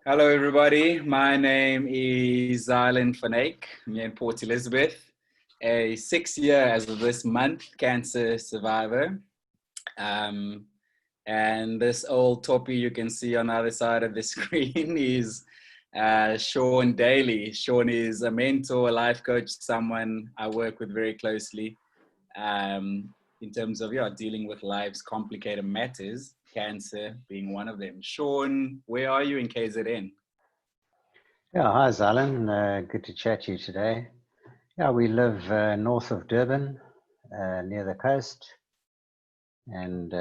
Hello, everybody. My name is Xylon van Eyck. I'm here in Port Elizabeth, a 6-year, as of this month, cancer survivor. Um, and this old toppy you can see on the other side of the screen is Sean Daly. Sean is a mentor, a life coach, someone I work with very closely in terms of dealing with life's complicated matters, cancer being one of them. Sean, where are you in KZN? Yeah, hi Zalen. Good to chat to you today. Yeah, we live north of Durban, near the coast, and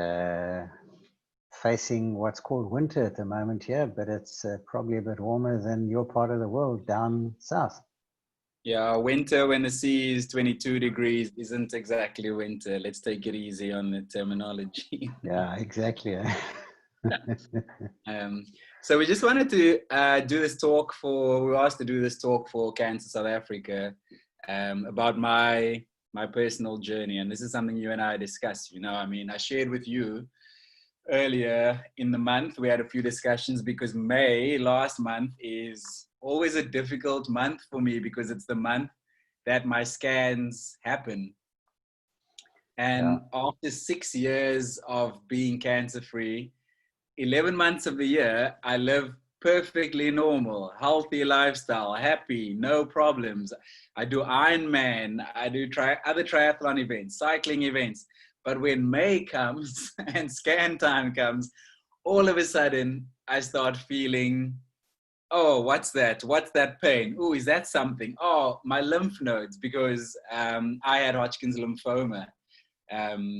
facing what's called winter at the moment here, but it's probably a bit warmer than your part of the world down south. Yeah, winter when the sea is 22 degrees isn't exactly winter. Let's take it easy on the terminology. Yeah, exactly. um, so we just wanted to do this talk we were asked to do this talk for Cancer South Africa about my personal journey. And this is something you and I discussed, I shared with you earlier in the month. We had a few discussions because May last month is always a difficult month for me because it's the month that my scans happen. Yeah, And after 6 years of being cancer free, 11 months of the year, I live perfectly normal, healthy lifestyle, happy, no problems. I do Ironman, I do other triathlon events, cycling events. But when May comes and scan time comes, all of a sudden I start feeling, oh, what's that? What's that pain? Oh, is that something? Oh, my lymph nodes, because I had Hodgkin's lymphoma.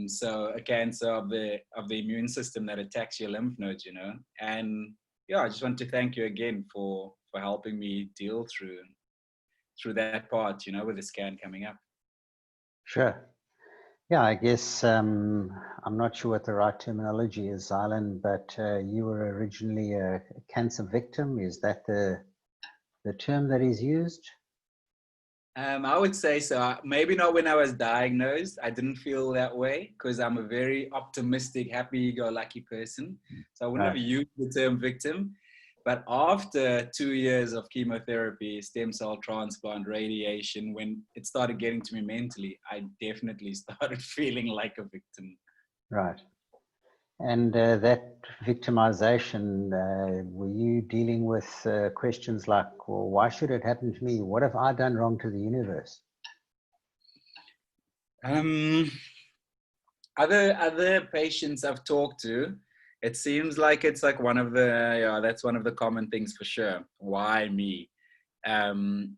So a cancer of the immune system that attacks your lymph nodes, And I just want to thank you again for helping me deal through that part, with the scan coming up. sure. Yeah, I guess I'm not sure what the right terminology is, Zylan, but you were originally a cancer victim. Is that the term that is used? I would say so. Maybe not when I was diagnosed. I didn't feel that way because I'm a very optimistic, happy-go-lucky person. So I wouldn't have Right. used the term victim. But after 2 years of chemotherapy, stem cell transplant, radiation, when it started getting to me mentally, I definitely started feeling like a victim. Right. And that victimization, were you dealing with questions like, well, why should it happen to me? What have I done wrong to the universe? Um, other patients I've talked to, it seems like it's like that's one of the common things for sure. Why me? Um,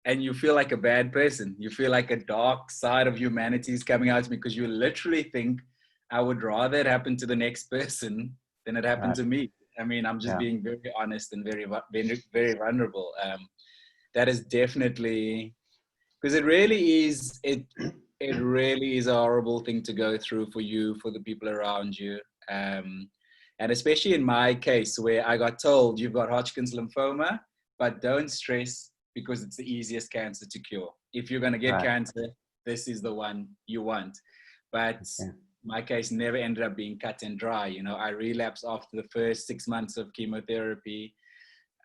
and you feel like a bad person. You feel like a dark side of humanity is coming out to me because you literally think I would rather it happen to the next person than it happened Right. to me. I mean, I'm just Yeah. being very honest and very, very vulnerable. That is definitely because it really is a horrible thing to go through for you, for the people around you. Um, and especially in my case where I got told you've got Hodgkin's lymphoma, but don't stress because it's the easiest cancer to cure. If you're going to get Right. cancer, this is the one you want. But Yeah. my case never ended up being cut and dry. I relapsed after the first 6 months of chemotherapy.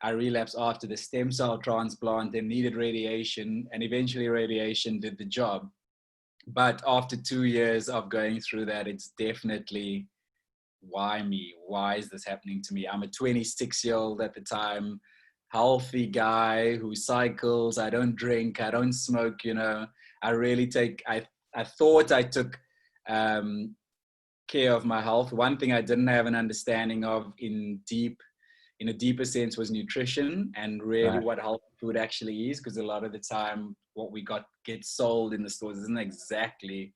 I relapsed after the stem cell transplant and needed radiation, and eventually radiation did the job. But after 2 years of going through that, it's definitely why me? Why is this happening to me? I'm a 26-year-old at the time, healthy guy who cycles. I don't drink. I don't smoke. I really I thought I took care of my health. One thing I didn't have an understanding of in a deeper sense was nutrition and really Right. what healthy food actually is, because a lot of the time what we gets sold in the stores isn't exactly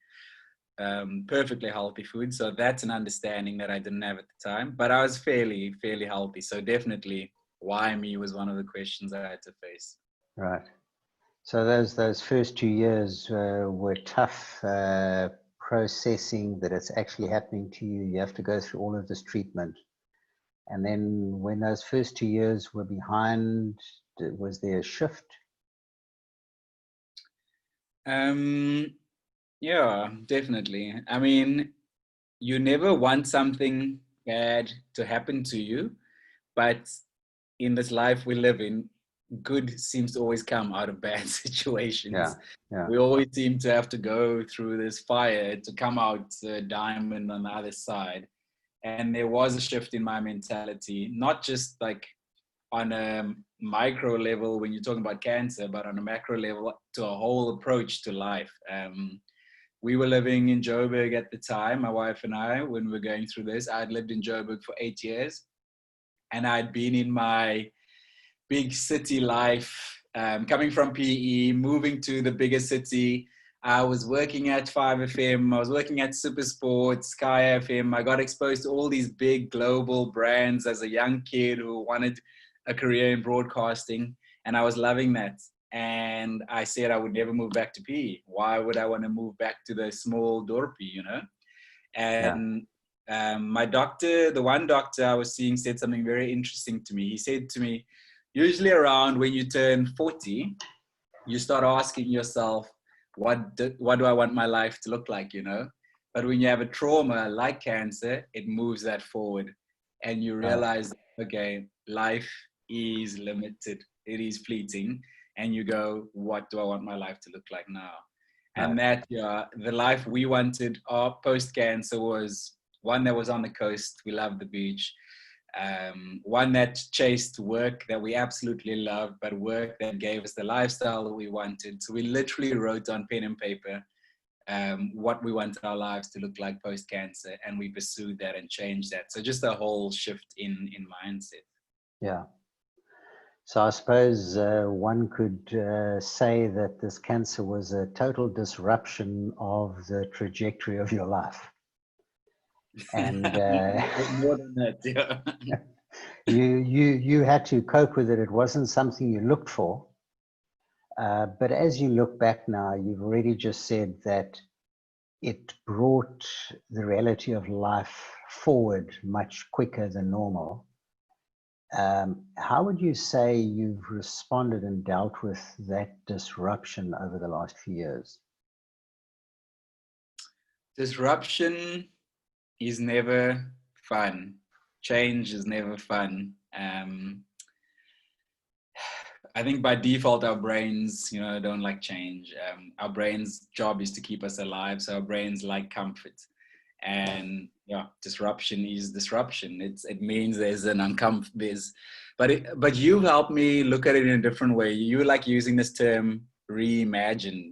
perfectly healthy food. So that's an understanding that I didn't have at the time, but I was fairly healthy. So definitely why me was one of the questions I had to face. Right. So those first 2 years were tough, processing that it's actually happening to you. You have to go through all of this treatment. And then when those first 2 years were behind, was there a shift? Um, yeah, definitely. I mean, you never want something bad to happen to you, but in this life we live in, good seems to always come out of bad Yeah. situations. Yeah. We always seem to have to go through this fire to come out a diamond on the other side. And there was a shift in my mentality, not just like on a micro level when you're talking about cancer, but on a macro level to a whole approach to life. We were living in Joburg at the time, my wife and I, when we were going through this. I'd lived in Joburg for 8 years, and I'd been in my big city life, coming from PE, moving to the bigger city. I was working at 5FM, I was working at Supersport, Sky FM. I got exposed to all these big global brands as a young kid who wanted a career in broadcasting, and I was loving that. And I said I would never move back to PE. Why would I want to move back to the small dorpy, you know? Yeah. And my doctor, the one doctor I was seeing, said something very interesting to me. He said to me, usually around when you turn 40, you start asking yourself, what do I want my life to look like, you know? But when you have a trauma like cancer, it moves that forward. And you realize, okay, life is limited. It is fleeting. And you go, what do I want my life to look like now? And that, the life we wanted post-cancer was one that was on the coast. We loved the beach. One that chased work that we absolutely loved, but work that gave us the lifestyle that we wanted. So we literally wrote on pen and paper what we wanted our lives to look like post-cancer, and we pursued that and changed that. So just a whole shift in mindset. Yeah. So I suppose one could say that this cancer was a total disruption of the trajectory of your life. And more than that, yeah. you had to cope with it. It wasn't something you looked for. But as you look back now, you've already just said that it brought the reality of life forward much quicker than normal. How would you say you've responded and dealt with that disruption over the last few years? Disruption is never fun. Change is never fun. I think by default, our brains, don't like change. Our brain's job is to keep us alive. So our brains like comfort. And disruption is disruption. It means there's an but you've helped me look at it in a different way. You like using this term reimagine,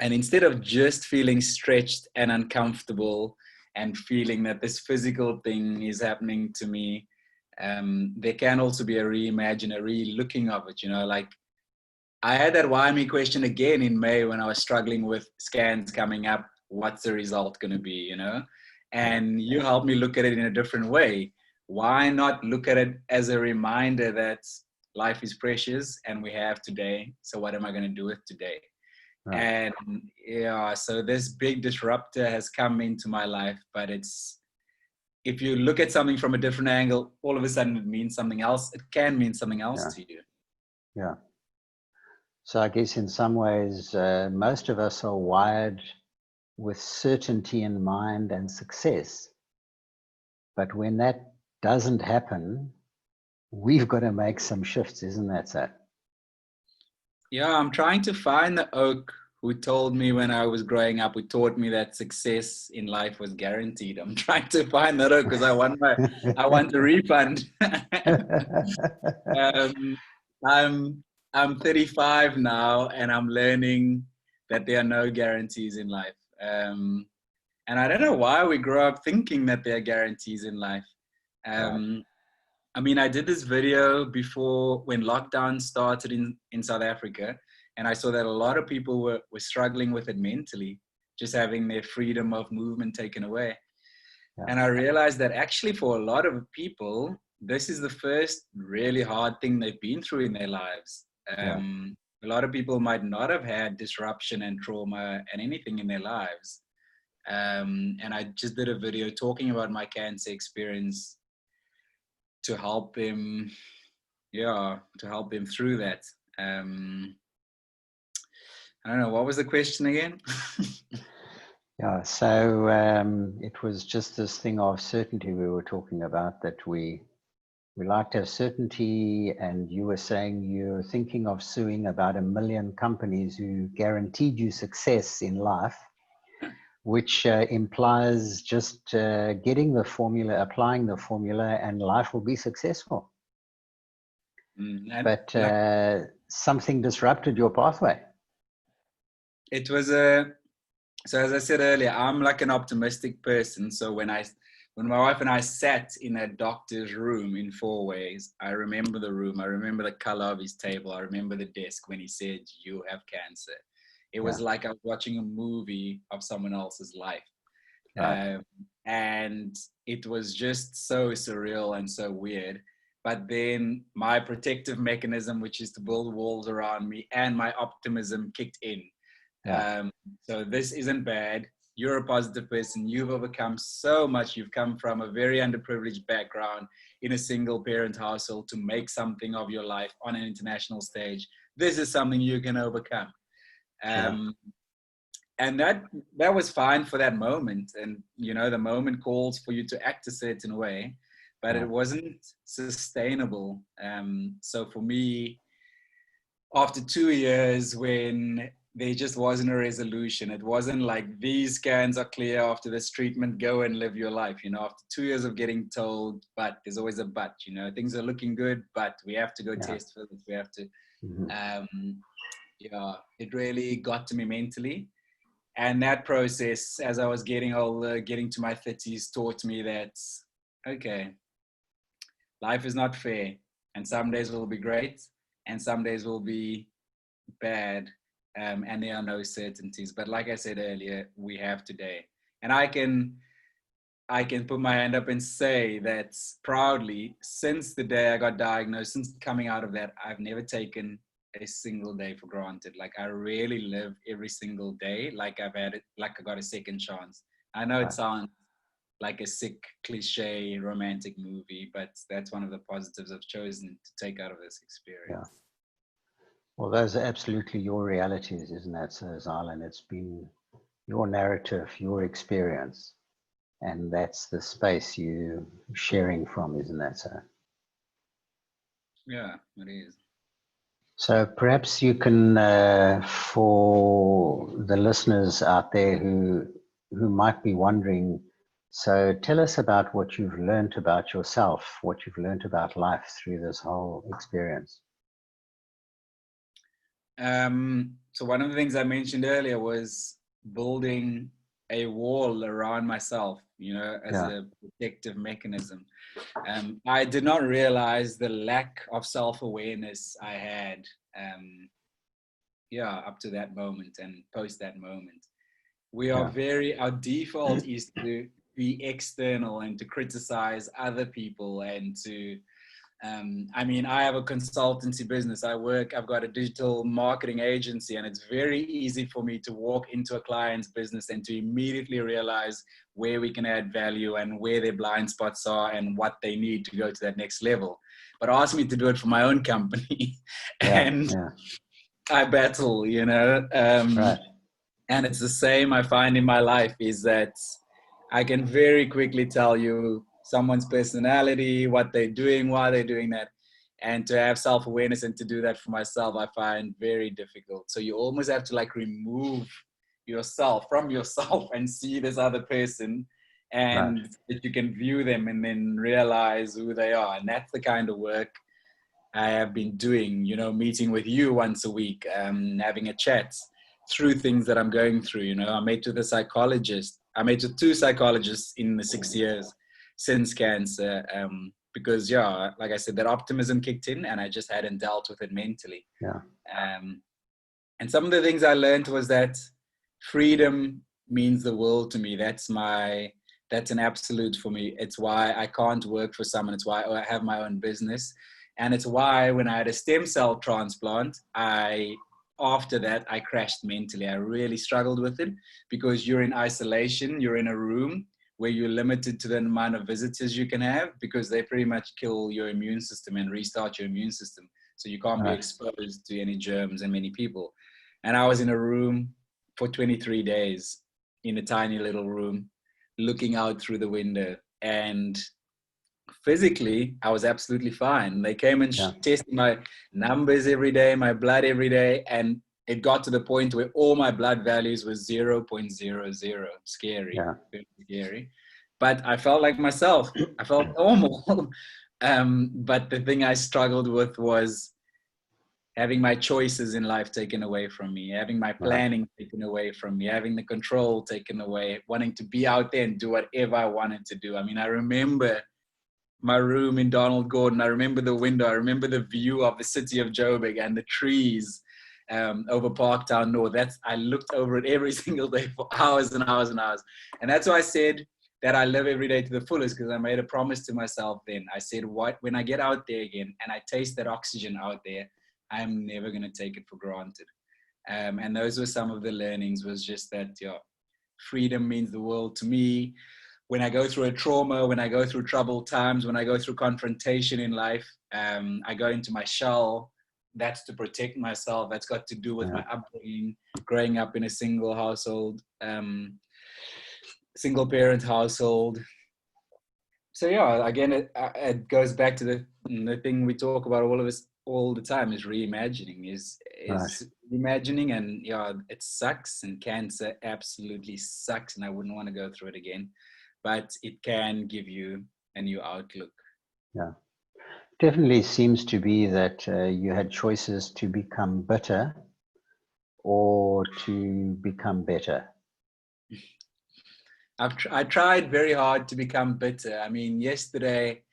and instead of just feeling stretched and uncomfortable and feeling that this physical thing is happening to me, there can also be a reimagine, a re-looking of it, like I had that why me question again in May when I was struggling with scans coming up. What's the result going to be, And you helped me look at it in a different way. Why not look at it as a reminder that life is precious and we have today. So what am I going to do with today? Right. And so this big disruptor has come into my life, but if you look at something from a different angle, all of a sudden it means something else. It can mean something else to you. Yeah. So I guess in some ways, most of us are wired with certainty in mind and success. But when that doesn't happen, we've got to make some shifts, isn't that so? Yeah, I'm trying to find the oak who told me when I was growing up, who taught me that success in life was guaranteed. I'm trying to find that oak because I want a refund. I'm 35 now, and I'm learning that there are no guarantees in life. And I don't know why we grow up thinking that there are guarantees in life. Right. I mean, I did this video before when lockdown started in South Africa, and I saw that a lot of people were struggling with it mentally, just having their freedom of movement taken away. Yeah. And I realized that actually for a lot of people, this is the first really hard thing they've been through in their lives. A lot of people might not have had disruption and trauma and anything in their lives. And I just did a video talking about my cancer experience to help them through that. I don't know, what was the question again? Yeah, so it was just this thing of certainty we were talking about, that we We like to have certainty, and you were saying you're thinking of suing about 1 million companies who guaranteed you success in life, which implies just getting the formula, applying the formula, and life will be successful. But something disrupted your pathway. It was so as I said earlier, I'm like an optimistic person. So when my wife and I sat in a doctor's room in Four Ways, I remember the room, I remember the color of his table, I remember the desk when he said, "You have cancer." It was like I was watching a movie of someone else's life. Right. And it was just so surreal and so weird. But then my protective mechanism, which is to build walls around me, and my optimism kicked in. So this isn't bad. You're a positive person. You've overcome so much. You've come from a very underprivileged background in a single parent household to make something of your life on an international stage. This is something you can overcome. And that was fine for that moment. And, you know, the moment calls for you to act a certain way, but it wasn't sustainable. So for me, after 2 years, when there just wasn't a resolution, it wasn't like these scans are clear after this treatment, go and live your life. You know, after 2 years of getting told, but there's always a but, you know, things are looking good, but we have to go test for this. We have to, it really got to me mentally. And that process, as I was getting older, getting to my 30s, taught me that, okay, life is not fair. And some days will be great, and some days will be bad. And there are no certainties. But like I said earlier, we have today. And I can put my hand up and say that proudly, since the day I got diagnosed, since coming out of that, I've never taken a single day for granted. Like I really live every single day like I've had it, like I got a second chance. I know it sounds like a sick cliche romantic movie, but that's one of the positives I've chosen to take out of this experience. Well, those are absolutely your realities, isn't that so, Xylon? It's been your narrative, your experience, and that's the space you're sharing from, isn't that so? Yeah, it is. So perhaps you can, for the listeners out there who might be wondering, so tell us about what you've learned about yourself, what you've learned about life through this whole experience. So one of the things I mentioned earlier was building a wall around myself, you know, as a protective mechanism. I did not realize the lack of self-awareness I had, up to that moment and post that moment. We are our default is to be external and to criticize other people and to, I mean, I have a consultancy business. I've got a digital marketing agency, and it's very easy for me to walk into a client's business and to immediately realize where we can add value and where their blind spots are and what they need to go to that next level. But ask me to do it for my own company and I battle, you know, and it's the same I find in my life is that I can very quickly tell you someone's personality, what they're doing, why they're doing that. And to have self-awareness and to do that for myself, I find very difficult. So you almost have to like remove yourself from yourself and see this other person and that you can view them and then realize who they are. And that's the kind of work I have been doing, you know, meeting with you once a week, having a chat through things that I'm going through. You know, I met with a psychologist. I met with 2 psychologists in the 6 years since cancer, because, like I said, that optimism kicked in and I just hadn't dealt with it mentally. And some of the things I learned was that freedom means the world to me. That's an absolute for me. It's why I can't work for someone. It's why I have my own business. And it's why when I had a stem cell transplant, after that, I crashed mentally. I really struggled with it because you're in isolation. You're in a room where you're limited to the amount of visitors you can have because they pretty much kill your immune system and restart your immune system. So you can't be exposed to any germs and many people. And I was in a room for 23 days in a tiny little room, looking out through the window and physically, I was absolutely fine. They came and Yeah. tested my numbers every day, my blood every day, and it got to the point where all my blood values were 0.00. Scary, Yeah. very scary. But I felt like myself. I felt normal. But the thing I struggled with was having my choices in life taken away from me, having my Right. planning taken away from me, having the control taken away, wanting to be out there and do whatever I wanted to do. I mean, I remember my room in Donald Gordon. I remember the window. I remember the view of the city of Joburg and the trees over Parktown North. I looked over it every single day for hours and hours and hours. And that's why I said that I live every day to the fullest, because I made a promise to myself then. I said, when I get out there again and I taste that oxygen out there, I'm never going to take it for granted. And those were some of the learnings, was just that, freedom means the world to me. When I go through a trauma, when I go through troubled times, when I go through confrontation in life, I go into my shell. That's to protect myself. That's got to do with my upbringing, growing up in a single household, single parent household. So yeah, again, it goes back to the thing we talk about, all of us all the time, is reimagining, Right. is reimagining. And yeah, it sucks, and cancer absolutely sucks, and I wouldn't want to go through it again, but it can give you a new outlook. Yeah. Definitely seems to be that you had choices to become bitter or to become better. I tried very hard to become bitter. I mean, yesterday,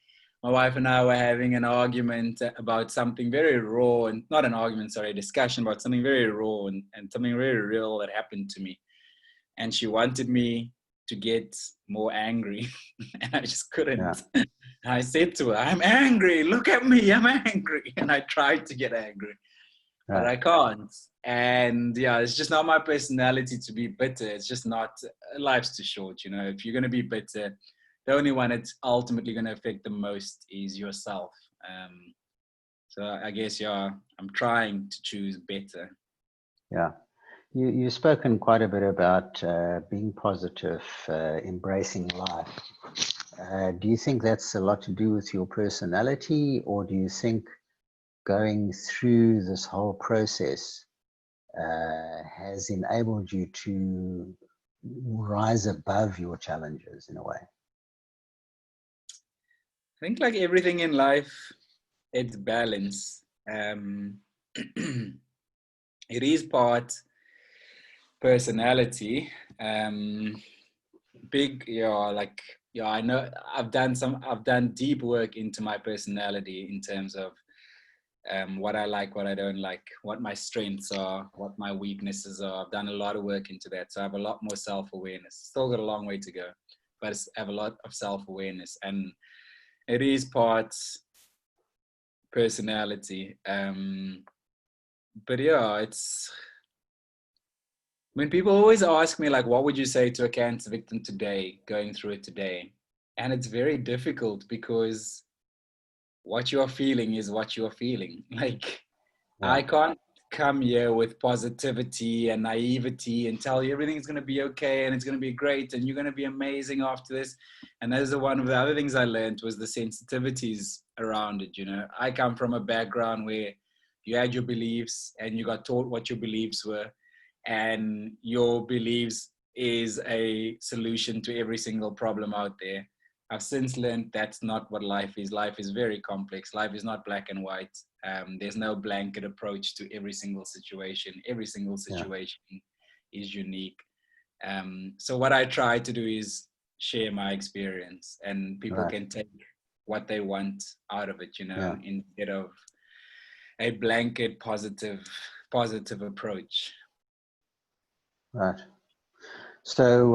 my wife and I were having an argument about something very raw, and not an argument, sorry, a discussion about something very raw and something very real that happened to me. And she wanted me to get more angry, and I just Yeah. couldn't. I said to her, I'm angry, look at me, I'm angry. And I tried to get angry, but Right. I can't. And yeah, it's just not my personality to be bitter. It's just not, life's too short, you know. If you're going to be bitter, the only one it's ultimately going to affect the most is yourself. So I guess, yeah, I'm trying to choose better. Yeah. You've spoken quite a bit about being positive, embracing life. Do you think that's a lot to do with your personality, or do you think going through this whole process has enabled you to rise above your challenges in a way? I think, like everything in life, it's balance. It is part personality. Big, like, I know I've done deep work into my personality in terms of what I like, what I don't like, what my strengths are, what my weaknesses are. I've done a lot of work into that. So I have a lot more self-awareness. Still got a long way to go, but I have a lot of self-awareness, and it is part personality. But yeah, it's, when people always ask me, like, what would you say to a cancer victim today, going through it today? And it's very difficult, because what you're feeling is what you're feeling. Like, Yeah. I can't come here with positivity and naivety and tell you everything's going to be okay and it's going to be great and you're going to be amazing after this. And those are one of the other things I learned, was the sensitivities around it. You know, I come from a background where you had your beliefs and you got taught what your beliefs were, and your beliefs is a solution to every single problem out there. I've since learned that's not what life is. Life is very complex. Life is not black and white. There's no blanket approach to every single situation. Every single Yeah. situation is unique. So what I try to do is share my experience, and people Right. can take what they want out of it, you know, Yeah. instead of a blanket positive approach. Right. So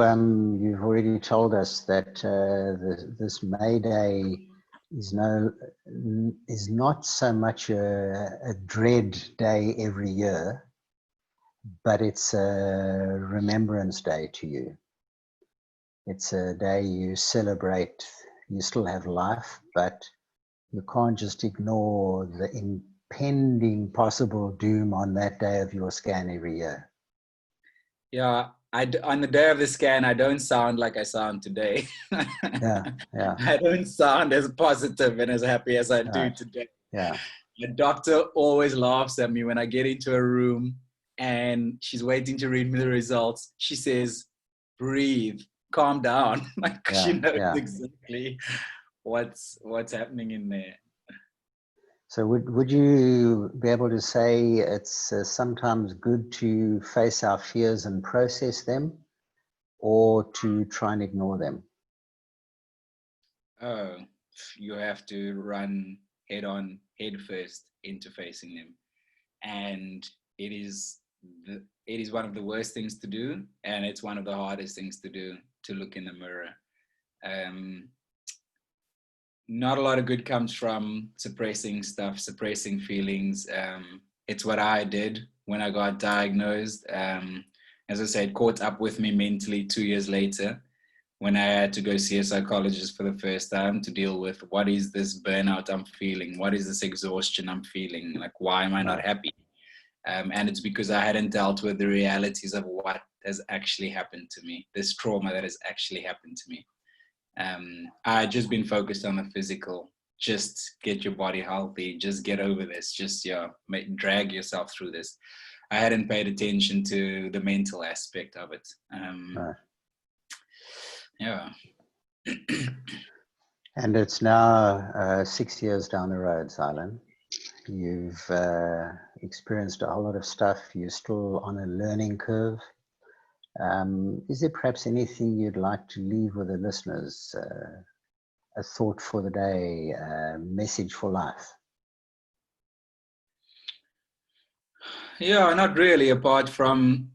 you've already told us that this May Day is not so much a dread day every year, but it's a remembrance day to you. It's a day you celebrate. You still have life, but you can't just ignore the impending possible doom on that day of your scan every year. Yeah, On the day of the scan, I don't sound like I sound today. Yeah, yeah, I don't sound as positive and as happy as I do right, today. yeah, The doctor always laughs at me when I get into a room and she's waiting to read me the results. She says, breathe, calm down. Like she yeah, knows yeah. exactly what's happening in there. So would you be able to say it's sometimes good to face our fears and process them, or to try and ignore them? Oh, you have to run head on, head first into facing them. And it is it is one of the worst things to do, and it's one of the hardest things to do, to look in the mirror. Um, Not a lot of good comes from suppressing stuff, suppressing feelings. It's what I did when I got diagnosed. As I said, caught up with me mentally 2 years later when I had to go see a psychologist for the first time to deal with what is this burnout I'm feeling? What is this exhaustion I'm feeling? Like, why am I not Right. happy? And it's because I hadn't dealt with the realities of what has actually happened to me, this trauma that has actually happened to me. I just been focused on the physical. Just get your body healthy. Just get over this. Just drag yourself through this. I hadn't paid attention to the mental aspect of it. Right. Yeah. And it's now 6 years down the road, Xylon. You've experienced a whole lot of stuff. You're still on a learning curve. Is there perhaps anything you'd like to leave with the listeners? A thought for the day, a message for life? Yeah, not really. Apart from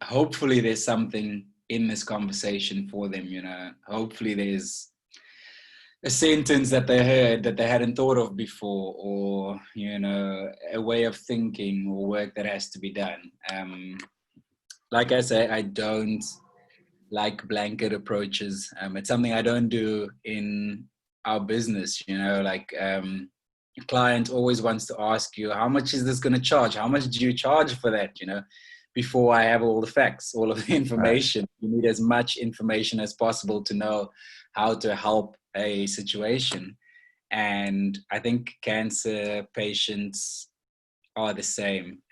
hopefully there's something in this conversation for them. Hopefully there's a sentence that they heard that they hadn't thought of before, or a way of thinking or work that has to be done. Like I say, I don't like blanket approaches. It's something I don't do in our business. A client always wants to ask you, how much is this going to charge? How much do you charge for that? Before I have all the facts, all of the Right. information. You need as much information as possible to know how to help a situation. And I think cancer patients are the same.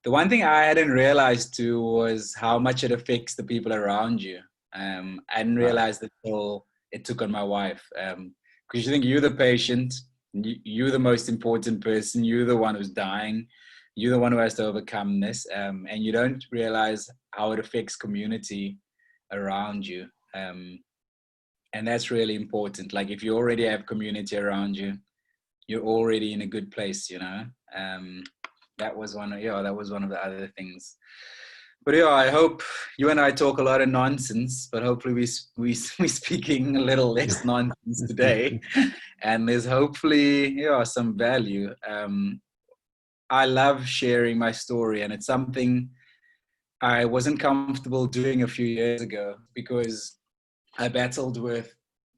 The one thing I hadn't realized too was how much it affects the people around you. I didn't Right. realize that until it took on my wife. Because you think you're the patient, you're the most important person, you're the one who's dying, you're the one who has to overcome this, and you don't realize how it affects community around you. And that's really important. Like if you already have community around you, you're already in a good place. That was one of the other things. But yeah, I hope you and I talk a lot of nonsense, but hopefully we're speaking a little less nonsense today, and there's hopefully some value. I love sharing my story, and it's something I wasn't comfortable doing a few years ago because I battled with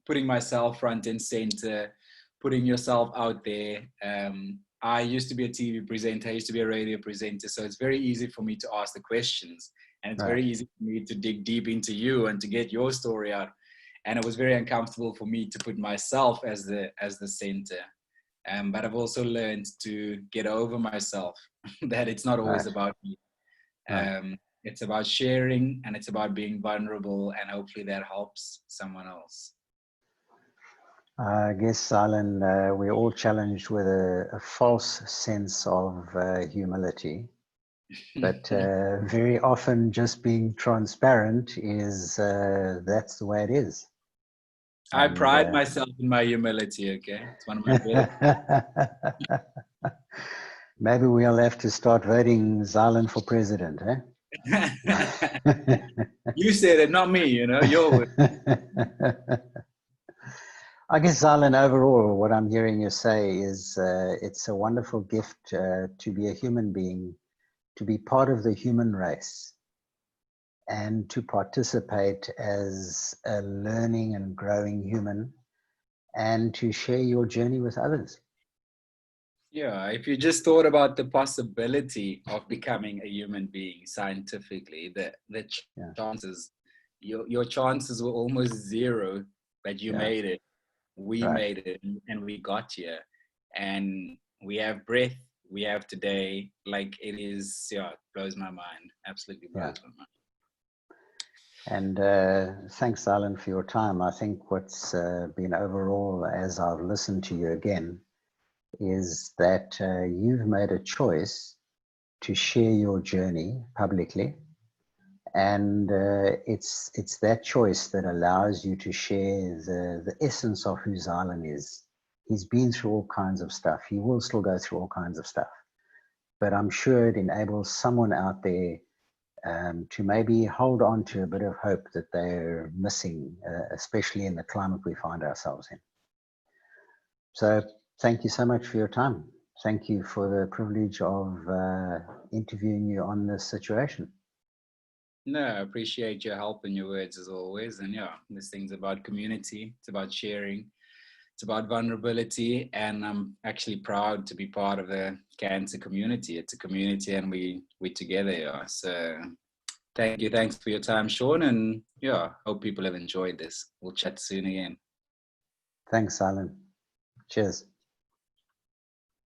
putting myself front and center, putting yourself out there. I used to be a TV presenter. I used to be a radio presenter. So it's very easy for me to ask the questions, and it's Right. very easy for me to dig deep into you and to get your story out. And it was very uncomfortable for me to put myself as the center. But I've also learned to get over myself, that it's not always Right. about me. Right. It's about sharing, and it's about being vulnerable, and hopefully that helps someone else. I guess, Alan, we're all challenged with a false sense of humility, but very often just being transparent is that's the way it is. I And pride myself in my humility, okay? It's one of my better. maybe we'll have to start voting Xylon for president, eh? You said it, not me, your word. I guess, Alan, overall, what I'm hearing you say is it's a wonderful gift to be a human being, to be part of the human race, and to participate as a learning and growing human, and to share your journey with others. Yeah, if you just thought about the possibility of becoming a human being scientifically, the Yeah, chances, your chances were almost zero, but you yeah, made it. We right. made it, and we got here, and we have breath. We have today. Like it is, yeah, it blows my mind. Absolutely Yeah. blows my mind. And thanks, Alan, for your time. I think what's been overall, as I've listened to you again, is that you've made a choice to share your journey publicly. And it's that choice that allows you to share the essence of who Xylon is. He's been through all kinds of stuff. He will still go through all kinds of stuff. But I'm sure it enables someone out there to maybe hold on to a bit of hope that they're missing, especially in the climate we find ourselves in. So thank you so much for your time. Thank you for the privilege of interviewing you on this situation. No, I appreciate your help and your words as always. And yeah, this thing's about community. It's about sharing. It's about vulnerability, and I'm actually proud to be part of the cancer community. It's a community, and we together. Yeah. So thanks for your time, Sean, and yeah, hope people have enjoyed this. We'll chat soon again. Thanks, Simon. Cheers.